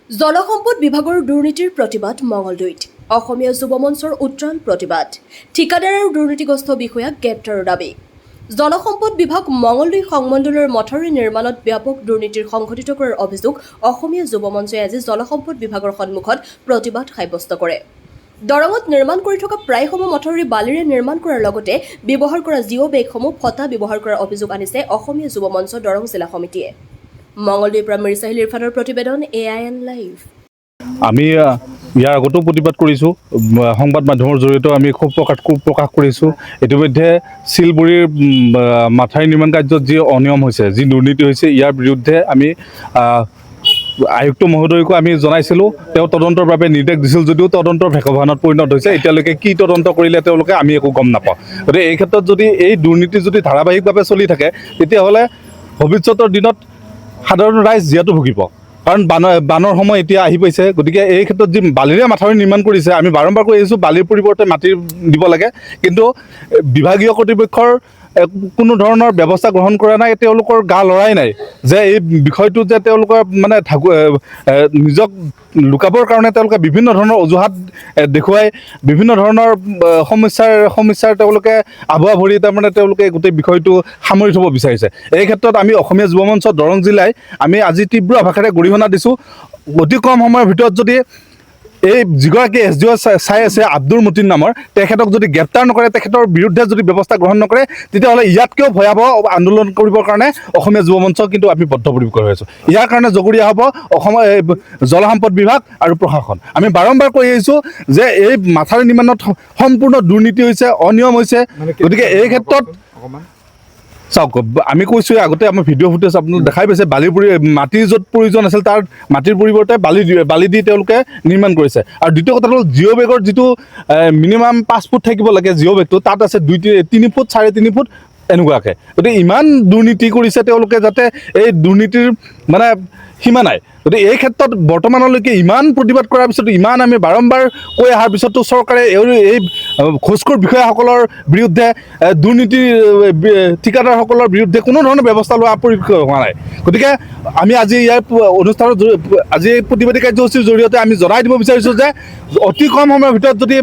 জলসম্পদ বিভাগৰ দুৰ্নীতিৰ প্ৰতিবাদ মঙলদৈত অসমীয়া যুৱ মঞ্চৰ উত্ৰাণ প্ৰতিবাদ ঠিকাদাৰ আৰু দুৰ্নীতিগ্ৰস্ত বিষয়াক গ্ৰেপ্তাৰৰ দাবী জলসম্পদ বিভাগ মঙলদৈ সংমণ্ডলৰ মথাউৰি নিৰ্মাণত ব্যাপক দুৰ্নীতিৰ সংঘটিত কৰাৰ অভিযোগ অসমীয়া যুৱ মঞ্চই আজি জলসম্পদ বিভাগৰ সন্মুখত প্ৰতিবাদ সাব্যস্ত কৰে দৰঙত নিৰ্মাণ কৰি থকা প্ৰায়সমূহ মথাউৰি বালিৰে নিৰ্মাণ কৰাৰ লগতে ব্যৱহাৰ কৰা জিঅ' বেগসমূহ ফটা ব্যৱহাৰ কৰাৰ অভিযোগ আনিছে অসমীয়া যুৱ মঞ্চ দৰং জিলা সমিতিয়ে মঙলদৈৰ পৰা মিৰ্চাহিল ইৰফানৰ প্ৰতিবেদন AIN লাইভ আমি ইয়াৰ আগতেও প্ৰতিবাদ কৰিছোঁ সংবাদ মাধ্যমৰ জৰিয়তেও আমি ক্ষোভ প্ৰকাশ কৰিছোঁ ইতিমধ্যে শিলবুৰীৰ মাথাউৰি নিৰ্মাণ কাৰ্যত যি অনিয়ম হৈছে যি দুৰ্নীতি হৈছে ইয়াৰ বিৰুদ্ধে আমি আয়ুক্ত মহোদয়কো আমি জনাইছিলোঁ তেওঁ তদন্তৰ বাবে নিৰ্দেশ দিছিল যদিও তদন্তৰ ভেকভানত পৰিণত হৈছে এতিয়ালৈকে কি তদন্ত কৰিলে তেওঁলোকে আমি একো গম নাপাওঁ গতিকে এই ক্ষেত্ৰত যদি এই দুৰ্নীতি যদি ধাৰাবাহিকভাৱে চলি থাকে তেতিয়াহ'লে ভৱিষ্যতৰ দিনত সাধাৰণ ৰাইজ জীয়াতু ভুগিব কাৰণ বানৰ সময় এতিয়া আহি পাইছে গতিকে এই ক্ষেত্ৰত যি বালিৰে মাথাউৰি নিৰ্মাণ কৰিছে আমি বাৰম্বাৰ কৈ আহিছোঁ বালিৰ পৰিৱৰ্তে মাটি দিব লাগে কিন্তু বিভাগীয় কৰ্তৃপক্ষৰ কোনো ধৰণৰ ব্যৱস্থা গ্ৰহণ কৰা নাই তেওঁলোকৰ গা লৰাই নাই যে এই বিষয়টো যে তেওঁলোকৰ মানে নিজক লুকাবৰ কাৰণে তেওঁলোকে বিভিন্ন ধৰণৰ অজুহাত দেখুৱাই বিভিন্ন ধৰণৰ সমস্যাৰ তেওঁলোকে আভুৱা ভৰি তাৰমানে তেওঁলোকে গোটেই বিষয়টো সামৰি থ'ব বিচাৰিছে এই ক্ষেত্ৰত আমি অসমীয়া যুৱ মঞ্চ দৰং জিলাই আমি আজি তীব্ৰ ভাষাৰে গৰিহণা দিছোঁ অতি কম সময়ৰ ভিতৰত যদি এই যিগৰাকী SDO চাই আছে আব্দুল মতিন নামৰ তেখেতক যদি গ্ৰেপ্তাৰ নকৰে তেখেতৰ বিৰুদ্ধে যদি ব্যৱস্থা গ্ৰহণ নকৰে তেতিয়াহ'লে ইয়াতকৈও ভয়াৱহ আন্দোলন কৰিবৰ কাৰণে অসমীয়া যুৱ মঞ্চ কিন্তু আমি বদ্ধপৰিকৰ হৈ আছোঁ ইয়াৰ কাৰণে জগৰীয়া হ'ব অসমৰ জলসম্পদ বিভাগ আৰু প্ৰশাসন আমি বাৰম্বাৰ কৈ আহিছোঁ যে এই মাথাউৰি নিৰ্মাণত সম্পূৰ্ণ দুৰ্নীতি হৈছে অনিয়ম হৈছে গতিকে এই ক্ষেত্ৰত চাওক আমি কৈছোঁ আগতে আমাৰ ভিডিঅ' ফুটেজ আপোনালোকে দেখাই পাইছে মাটিৰ য'ত প্ৰয়োজন আছিল তাৰ মাটিৰ পৰিৱৰ্তে বালি দি তেওঁলোকে নিৰ্মাণ কৰিছে আৰু দ্বিতীয় কথা হ'ল জিঅ' বেগৰ যিটো মিনিমাম 5 ফুট থাকিব লাগে জিঅ' বেগটো তাত আছে 3 ফুট 3.5 ফুট এনেকুৱাকৈ গতিকে ইমান দুৰ্নীতি কৰিছে তেওঁলোকে যাতে এই দুৰ্নীতিৰ মানে সীমা নাই গতিকে এই ক্ষেত্ৰত বৰ্তমানলৈকে ইমান প্ৰতিবাদ কৰাৰ পিছতো ইমান আমি বাৰম্বাৰ কৈ অহাৰ পিছতো চৰকাৰে এই ঘোষখোৰ বিষয়াসকলৰ বিৰুদ্ধে দুৰ্নীতিৰ ঠিকাদাৰসকলৰ বিৰুদ্ধে কোনো ধৰণৰ ব্যৱস্থা লোৱা পৰিলক্ষিত হোৱা নাই গতিকে আমি আজি ইয়াৰ অনুষ্ঠানত আজি এই প্ৰতিবাদী কাৰ্যসূচীৰ জৰিয়তে আমি জনাই দিব বিচাৰিছোঁ যে অতি কম সময়ৰ ভিতৰত যদি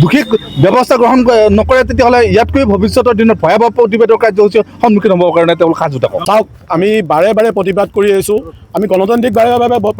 দোষীক ব্যৱস্থা গ্ৰহণ নকৰে তেতিয়াহ'লে ইয়াতকৈ ভৱিষ্যতৰ দিনত ভয়াৱহ প্ৰতিবাদৰ কাৰ্যসূচীৰ সন্মুখীন হ'বৰ কাৰণে তেওঁলোক সাজু থাকক চাওক আমি বাৰে বাৰে প্ৰতিবাদ কৰি আহিছোঁ আমি গণতান্ত্ৰিকভাৱে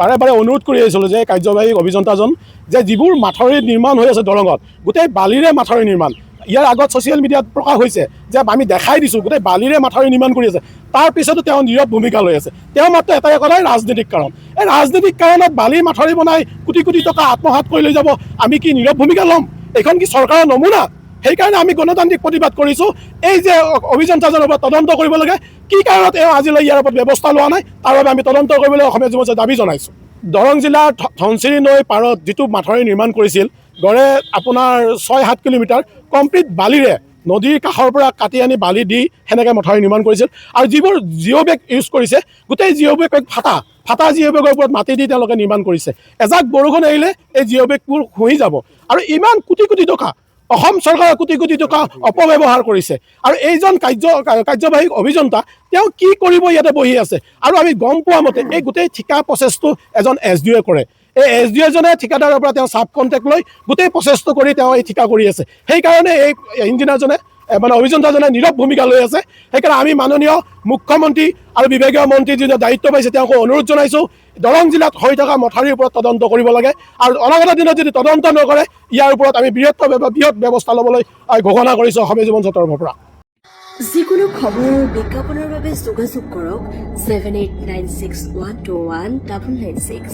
বাৰে বাৰে অনুৰোধ কৰি আহিছিলোঁ যে কাৰ্যবাহী অভিযন্তাজন যে যিবোৰ মাথাউৰি নিৰ্মাণ হৈ আছে দৰঙত গোটেই বালিৰে মাথাউৰি নিৰ্মাণ ইয়াৰ আগত ছ'চিয়েল মিডিয়াত প্ৰকাশ হৈছে যে আমি দেখাই দিছোঁ গোটেই বালিৰে মাথাউৰি নিৰ্মাণ কৰি আছে তাৰ পিছতো তেওঁ নীৰৱ ভূমিকা লৈ আছে তেওঁ মাত্ৰ এটাই কথাই ৰাজনৈতিক কাৰণ এই ৰাজনৈতিক কাৰণত বালিৰ মাথাউৰি বনাই কোটি কোটি টকা আত্মসাৎ কৰি লৈ যাব আমি কি নীৰৱ ভূমিকা ল'ম এইখন কি চৰকাৰৰ নমুনা সেইকাৰণে আমি গণতান্ত্ৰিক প্ৰতিবাদ কৰিছোঁ এই যে অভিযন্তাজনৰ ওপৰত তদন্ত কৰিব লাগে কি কাৰণত এওঁ আজিলৈ ইয়াৰ ওপৰত ব্যৱস্থা লোৱা নাই তাৰ বাবে আমি তদন্ত কৰিবলৈ অসমীয়া যুৱ মঞ্চই দাবী জনাইছোঁ দৰং জিলাৰ ধনশিৰি নৈ পাৰত যিটো মাথাউৰি নিৰ্মাণ কৰিছিল গড়ে আপোনাৰ 6-7 কিলোমিটাৰ কমপ্লিট বালিৰে নদীৰ কাষৰ পৰা কাটি আনি বালি দি সেনেকৈ মাথাউৰি নিৰ্মাণ কৰিছিল আৰু যিবোৰ জিঅ' বেগ ইউজ কৰিছে গোটেই জিঅ' বেগ ফাটা জিঅ' বেগৰ ওপৰত মাটি দি তেওঁলোকে নিৰ্মাণ কৰিছে এজাক বৰষুণ আহিলে এই জিঅ' বেগবোৰ খহি যাব আৰু ইমান কোটি কোটি টকা অসম চৰকাৰে কোটি কোটি টকা অপব্যৱহাৰ কৰিছে আৰু এইজন কাৰ্যবাহী অভিযন্তা তেওঁ কি কৰিব ইয়াতে বহি আছে আৰু আমি গম পোৱা মতে এই গোটেই ঠিকা প্ৰচেছটো এজন SDOয়ে কৰে এই SDOজনে ঠিকাদাৰৰ পৰা তেওঁ চাব কণ্টেক্ট লৈ গোটেই প্ৰচেছটো কৰি তেওঁ এই ঠিকা কৰি আছে সেইকাৰণে এই ইঞ্জিনিয়াৰজনে মানে অভিযন্তাজনে নীৰৱ ভূমিকা লৈ আছে সেইকাৰণে আমি মাননীয় মুখ্যমন্ত্ৰী আৰু বিভাগীয় মন্ত্ৰী যিজনে দায়িত্ব পাইছে তেওঁক অনুৰোধ জনাইছোঁ দৰং জিলাত হৈ থকা মথাউৰিৰ ওপৰত তদন্ত কৰিব লাগে আৰু অনাগত দিনত যদি তদন্ত নকৰে ইয়াৰ ওপৰত আমি বৃহৎ ব্যৱস্থা ল'বলৈ ঘোষণা কৰিছোঁ অসমীয়া যুৱ মঞ্চৰ তৰফৰ পৰা যিকোনো খবৰ বিজ্ঞাপনৰ বাবে যোগাযোগ কৰক 7896121996